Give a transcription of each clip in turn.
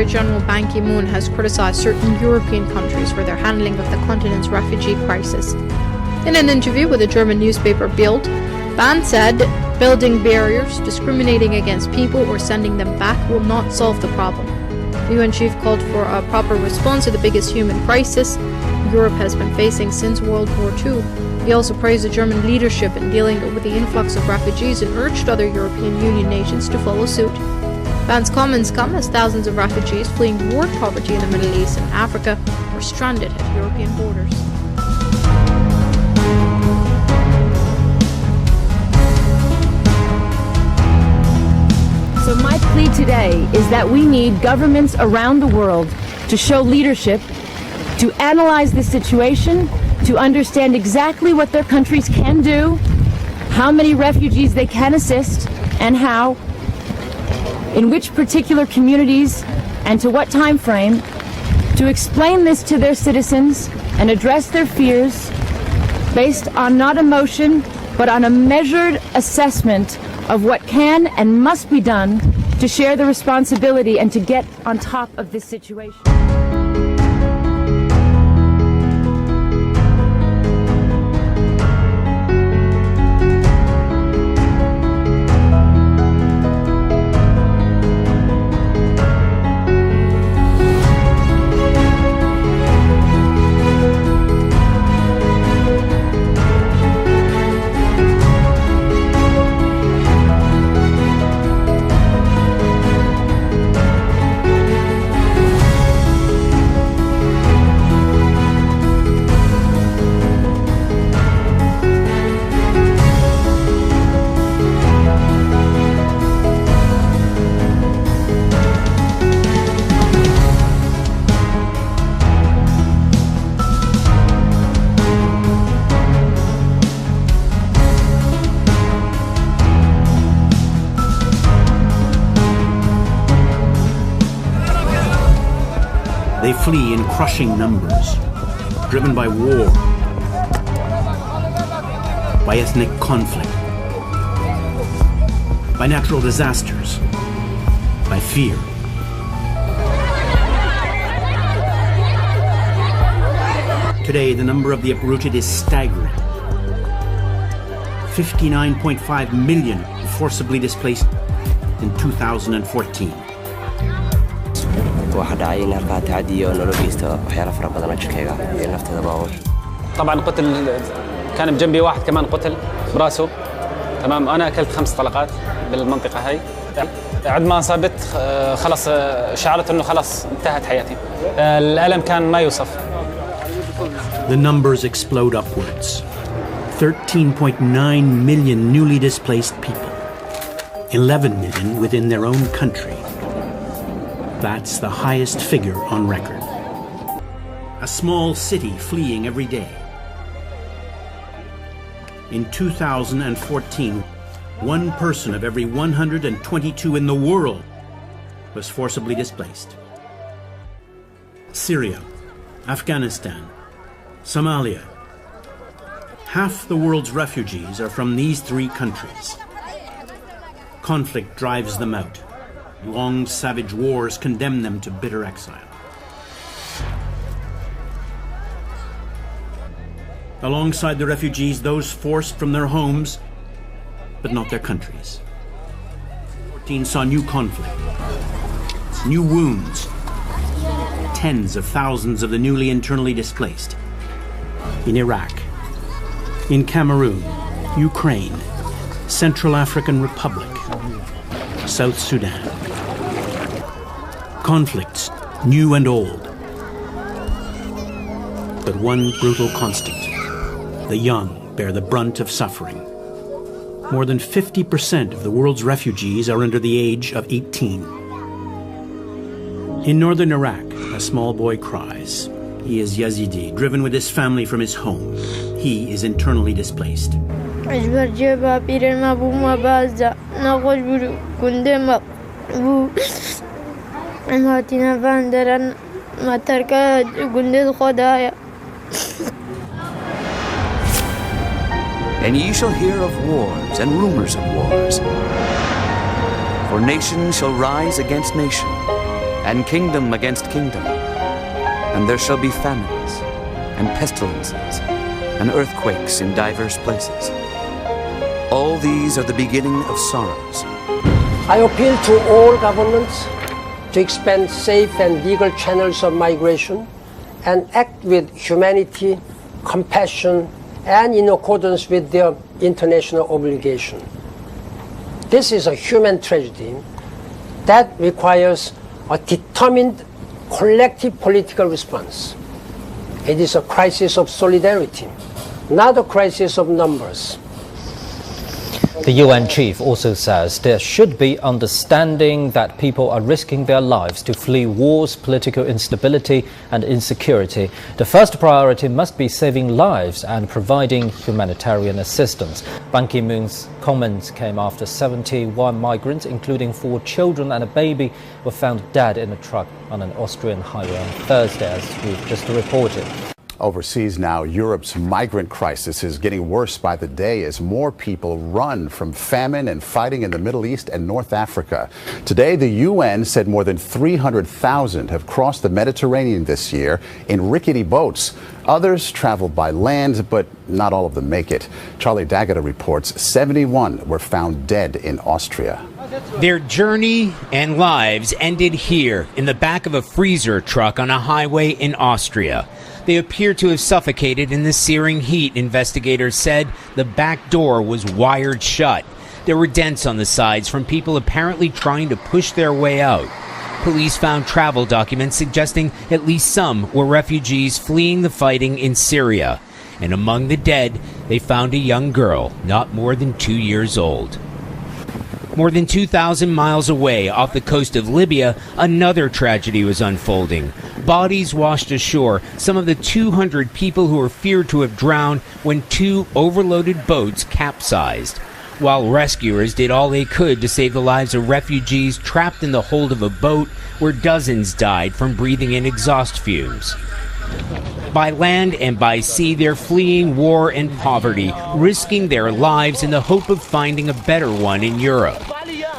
General Ban Ki-moon has criticized certain European countries for their handling of the continent's refugee crisis. In an interview with the German newspaper Bild, Ban said, "Building barriers, discriminating against people, or sending them back will not solve the problem." The UN chief called for a proper response to the biggest human crisis Europe has been facing since World War II. He also praised the German leadership in dealing with the influx of refugees and urged other European Union nations to follow suit. Ban's comments come as thousands of refugees fleeing war, poverty in the Middle East and Africa were stranded at European borders. So my plea today is that we need governments around the world to show leadership, to analyze the situation, to understand exactly what their countries can do, how many refugees they can assist, and how, in which particular communities, and to what time frame, to explain this to their citizens and address their fears based on not emotion, but on a measured assessment of what can and must be done to share the responsibility and to get on top of this situation. They flee in crushing numbers, driven by war, by ethnic conflict, by natural disasters, by fear. Today, the number of the uprooted is staggering. 59.5 million forcibly displaced in 2014. waxaa dhacay in halkaa tacadiyo nolol geysta waxyaalo fara badan oo jirkayga iyo nafteeda baa طبعا قتل كان بجنبي واحد كمان قتل براسه تمام انا اكلت 5 طلقات بالمنطقه هاي بعد ما اصابت خلص شعرت انه خلص انتهت حياتي الالم كان ما يوصف. The numbers explode upwards. 13.9 million newly displaced people. 11 million within their own country. That's the highest figure on record. A small city fleeing every day. In 2014, 1 person of every 122 in the world was forcibly displaced. Syria, Afghanistan, Somalia. Half the world's refugees are from these 3 countries. Conflict drives them out. Long savage wars condemn them to bitter exile. Alongside the refugees, those forced from their homes, but not their countries. 2014 saw new conflict, new wounds, tens of thousands of the newly internally displaced. In Iraq, in Cameroon, Ukraine, Central African Republic, South Sudan. Conflicts, new and old. But one brutal constant. The young bear the brunt of suffering. More than 50% of the world's refugees are under the age of 18. In northern Iraq, a small boy cries. He is Yazidi, driven with his family from his home. He is internally displaced. And ye shall hear of wars and rumors of wars. For nation shall rise against nation, and kingdom against kingdom. And there shall be famines, and pestilences, and earthquakes in diverse places. All these are the beginning of sorrows. I appeal to all governments to expand safe and legal channels of migration and act with humanity, compassion, and in accordance with their international obligation. This is a human tragedy that requires a determined collective political response. It is a crisis of solidarity, not a crisis of numbers. The UN chief also says there should be understanding that people are risking their lives to flee wars, political instability and insecurity. The first priority must be saving lives and providing humanitarian assistance. Ban Ki-moon's comments came after 71 migrants, including 4 children and a baby, were found dead in a truck on an Austrian highway on Thursday, as we've just reported. Overseas now, Europe's migrant crisis is getting worse by the day as more people run from famine and fighting in the Middle East and North Africa. Today, the UN said more than 300,000 have crossed the Mediterranean this year in rickety boats. Others traveled by land, but not all of them make it. Charlie D'Agata reports 71 were found dead in Austria. Their journey and lives ended here in the back of a freezer truck on a highway in Austria. They appear to have suffocated in the searing heat. Investigators said the back door was wired shut. There were dents on the sides from people apparently trying to push their way out. Police found travel documents suggesting at least some were refugees fleeing the fighting in Syria. And among the dead, they found a young girl, not more than 2 years old. More than 2,000 miles away off the coast of Libya, another tragedy was unfolding. Bodies washed ashore, some of the 200 people who were feared to have drowned when 2 overloaded boats capsized. While rescuers did all they could to save the lives of refugees trapped in the hold of a boat where dozens died from breathing in exhaust fumes. By land and by sea, they're fleeing war and poverty, risking their lives in the hope of finding a better one in Europe.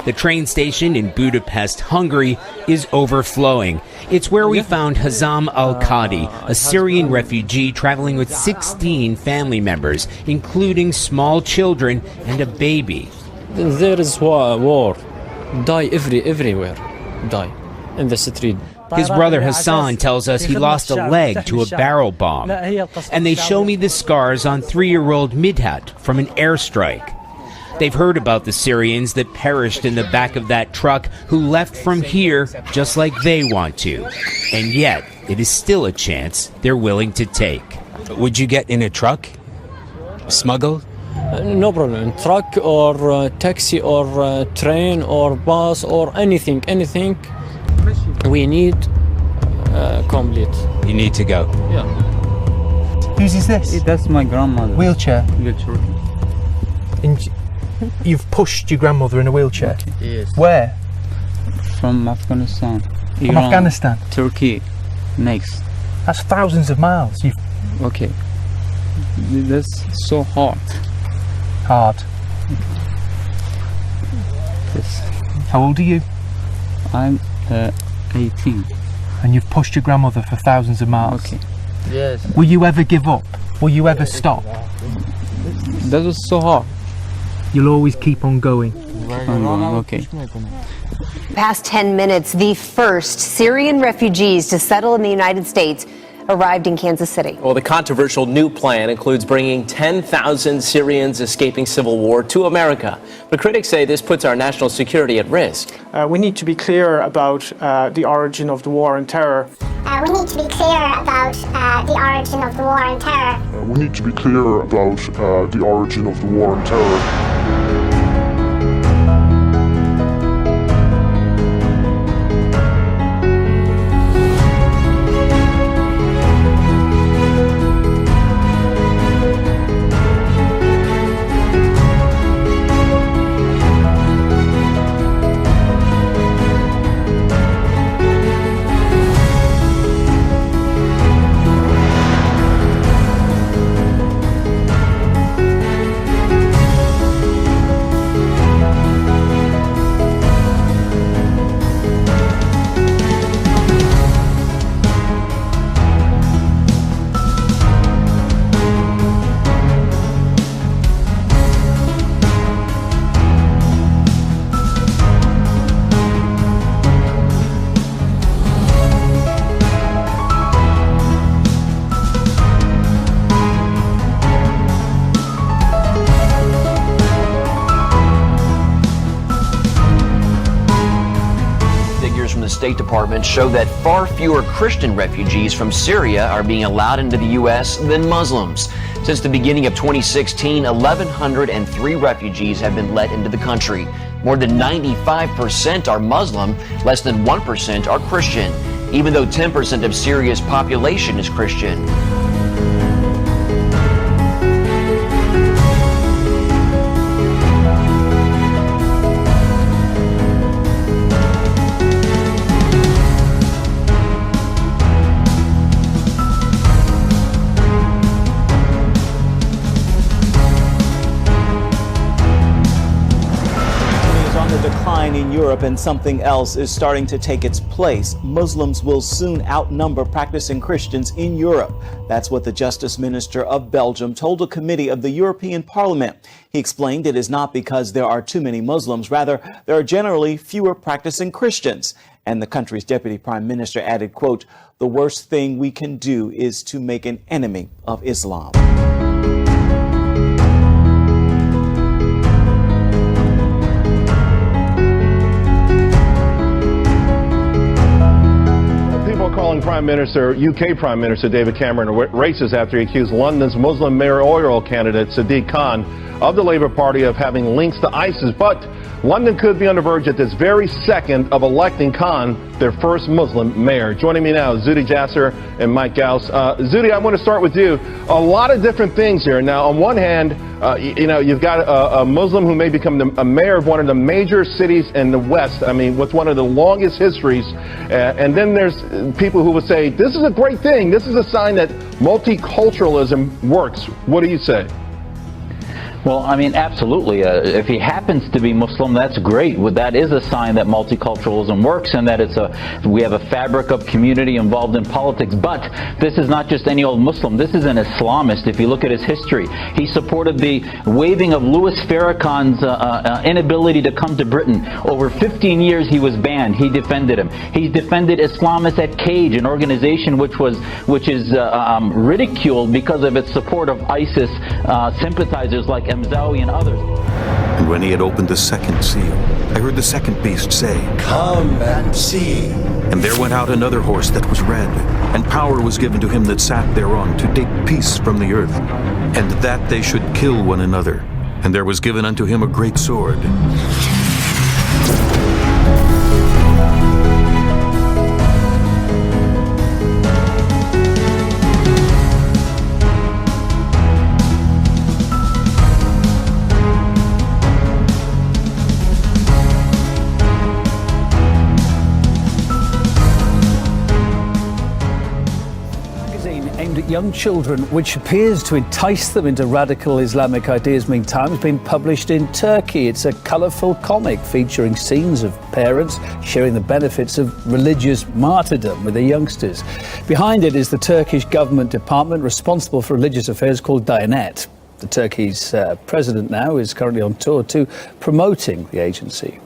The train station in Budapest, Hungary, is overflowing. It's where we found Hazam al-Qadi, a Syrian refugee traveling with 16 family members, including small children and a baby. There is war. Die everywhere. Die in the street. His brother Hassan tells us he lost a leg to a barrel bomb. And they show me the scars on 3-year-old Midhat from an airstrike. They've heard about the Syrians that perished in the back of that truck who left from here just like they want to. And yet, it is still a chance they're willing to take. Would you get in a truck? Smuggled? No problem. Truck or taxi or train or bus or anything. We need complete. You need to go. Yeah. Whose is this? That's my grandmother. Wheelchair? Wheelchair. And you've pushed your grandmother in a wheelchair? Yes. Where? From Afghanistan. From Iran, Afghanistan? Turkey. Next. That's thousands of miles. Okay. That's so hard. Hard. Yes. How old are you? I'm 18. And you've pushed your grandmother for thousands of miles? Okay. Yes. Will you ever give up? Will you ever stop? That was so hard. You'll always keep on going? Okay. Past 10 minutes, the first Syrian refugees to settle in the United States arrived in Kansas City. Well, the controversial new plan includes bringing 10,000 Syrians escaping civil war to America. But critics say this puts our national security at risk. We need to be clear about the origin of the war on terror. We need to be clear about the origin of the war on terror. We need to be clear about the origin of the war on terror. State Department show that far fewer Christian refugees from Syria are being allowed into the U.S. than Muslims. Since the beginning of 2016, 1,103 refugees have been let into the country. More than 95% are Muslim, less than 1% are Christian, even though 10% of Syria's population is Christian. In Europe, and something else is starting to take its place. Muslims will soon outnumber practicing Christians in Europe. That's what the Justice Minister of Belgium told a committee of the European Parliament. He explained it is not because there are too many Muslims, rather, there are generally fewer practicing Christians. And the country's deputy prime minister added, quote, "The worst thing we can do is to make an enemy of Islam." Calling UK Prime Minister David Cameron racist after he accused London's Muslim mayoral candidate Sadiq Khan of the Labour Party of having links to ISIS. But London could be on the verge at this very second of electing Khan their first Muslim mayor. Joining me now, Zuhdi Jasser and Mike Gauss. Zuhdi, I want to start with you. A lot of different things here. Now, on one hand, you've got a Muslim who may become a mayor of one of the major cities in the West. I mean, with one of the longest histories. And then there's people who would say, this is a great thing. This is a sign that multiculturalism works. What do you say? Well, I mean, absolutely. If he happens to be Muslim, that's great. Well, that is a sign that multiculturalism works and that we have a fabric of community involved in politics. But this is not just any old Muslim. This is an Islamist. If you look at his history, he supported the waiving of Louis Farrakhan's inability to come to Britain. Over 15 years, he was banned. He defended him. He defended Islamists at Cage, an organization which is ridiculed because of its support of ISIS sympathizers like Mzawi and others. And when he had opened the second seal, I heard the second beast say, "Come and see." And there went out another horse that was red, and power was given to him that sat thereon to take peace from the earth, and that they should kill one another. And there was given unto him a great sword. Young children, which appears to entice them into radical Islamic ideas, meantime, has been published in Turkey. It's a colourful comic featuring scenes of parents sharing the benefits of religious martyrdom with their youngsters. Behind it is the Turkish government department responsible for religious affairs called Diyanet. The Turkey's president now is currently on tour to promoting the agency.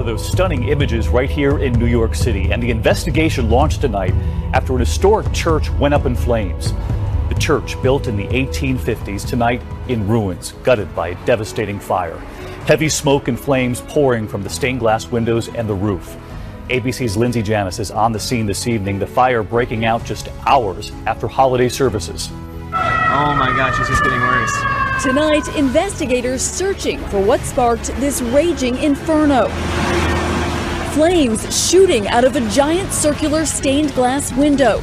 Those stunning images right here in New York City, and the investigation launched tonight after an historic church went up in flames. The church, built in the 1850s, tonight in ruins, gutted by a devastating fire. Heavy smoke and flames pouring from the stained glass windows and the roof. ABC's Lindsay Janis is on the scene this evening, the fire breaking out just hours after holiday services. Oh my gosh, it's just getting worse. Tonight, investigators searching for what sparked this raging inferno. Flames shooting out of a giant circular stained glass window.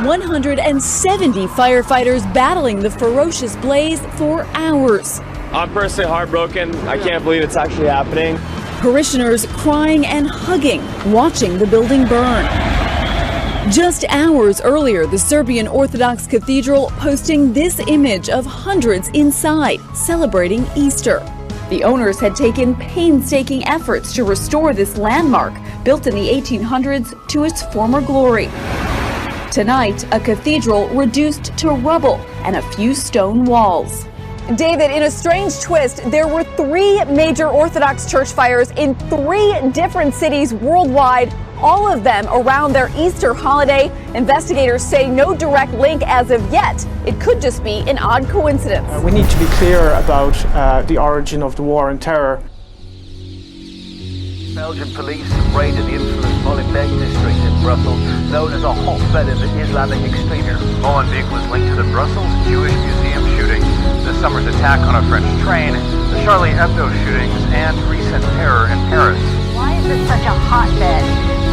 170 firefighters battling the ferocious blaze for hours. I'm personally heartbroken. I can't believe it's actually happening. Parishioners crying and hugging, watching the building burn. Just hours earlier, the Serbian Orthodox Cathedral posting this image of hundreds inside, celebrating Easter. The owners had taken painstaking efforts to restore this landmark, built in the 1800s, to its former glory. Tonight, a cathedral reduced to rubble and a few stone walls. David, in a strange twist, there were 3 major Orthodox church fires in 3 different cities worldwide, all of them around their Easter holiday. Investigators say no direct link as of yet. It could just be an odd coincidence. We need to be clear about the origin of the war on terror. Belgian police have raided the infamous Molenbeek district in Brussels, known as a hotbed of Islamic extremism. Molenbeek was linked to the Brussels Jewish Museum shooting, this summer's attack on a French train, the Charlie Hebdo shootings, and recent terror in Paris. Why is it such a hotbed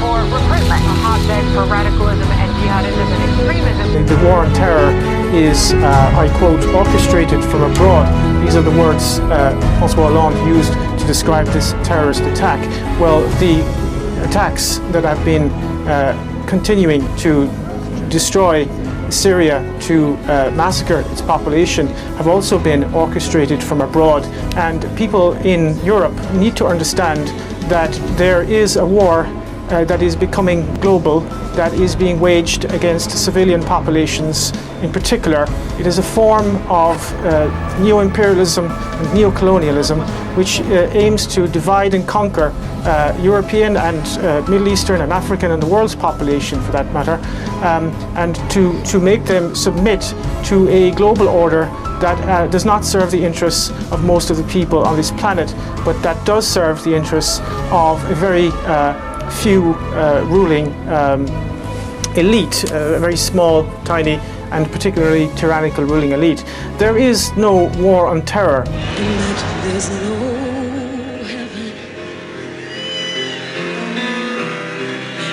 for recruitment, a hotbed for radicalism and jihadism and extremism? The war on terror is, I quote, orchestrated from abroad. These are the words François Hollande used to describe this terrorist attack. Well, the attacks that have been continuing to destroy Syria, to massacre its population, have also been orchestrated from abroad. And people in Europe need to understand that there is a war that is becoming global, that is being waged against civilian populations in particular. It is a form of neo-imperialism and neo-colonialism which aims to divide and conquer European and Middle Eastern and African and the world's population for that matter, and to make them submit to a global order that does not serve the interests of most of the people on this planet, but that does serve the interests of a very few ruling elite, a very small, tiny, and particularly tyrannical ruling elite. There is no war on terror. There's no heaven.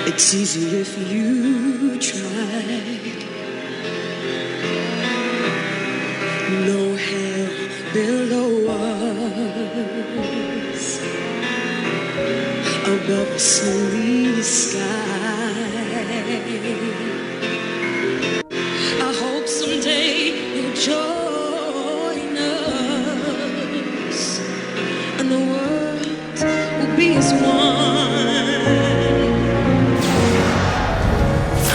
It's easy if you tried. No hell below us. Above a sunny sky. I hope someday you'll join us, and the world will be as one.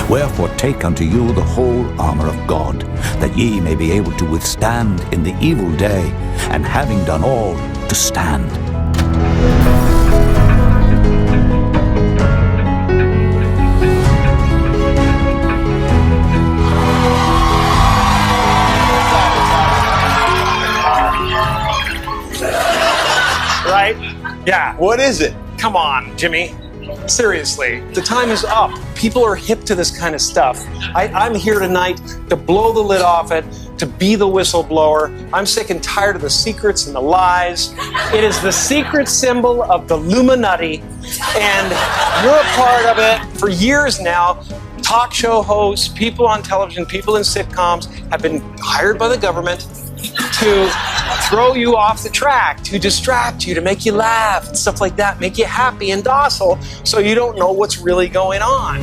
Wherefore take unto you the whole armor of God, that ye may be able to withstand in the evil day, and having done all, to stand. Right? Yeah. What is it? Come on, Jimmy. Seriously, the time is up. People are hip to this kind of stuff. I'm here tonight to blow the lid off it, to be the whistleblower. I'm sick and tired of the secrets and the lies. It is the secret symbol of the Illuminati, and you're a part of it for years now. Talk show hosts, people on television, people in sitcoms have been hired by the government to throw you off the track, to distract you, to make you laugh and stuff like that, make you happy and docile so you don't know what's really going on.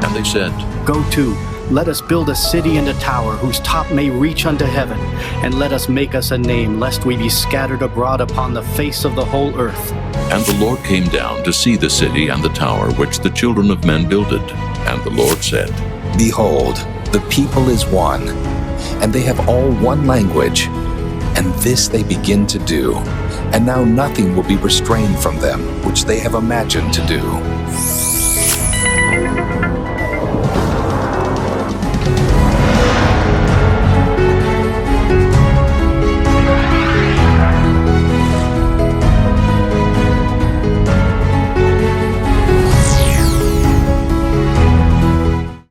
And they said, "Go to, let us build a city and a tower whose top may reach unto heaven, and let us make us a name, lest we be scattered abroad upon the face of the whole earth." And the Lord came down to see the city and the tower which the children of men builded. And the Lord said, "Behold, the people is one, and they have all one language. And this they begin to do. And now nothing will be restrained from them, which they have imagined to do.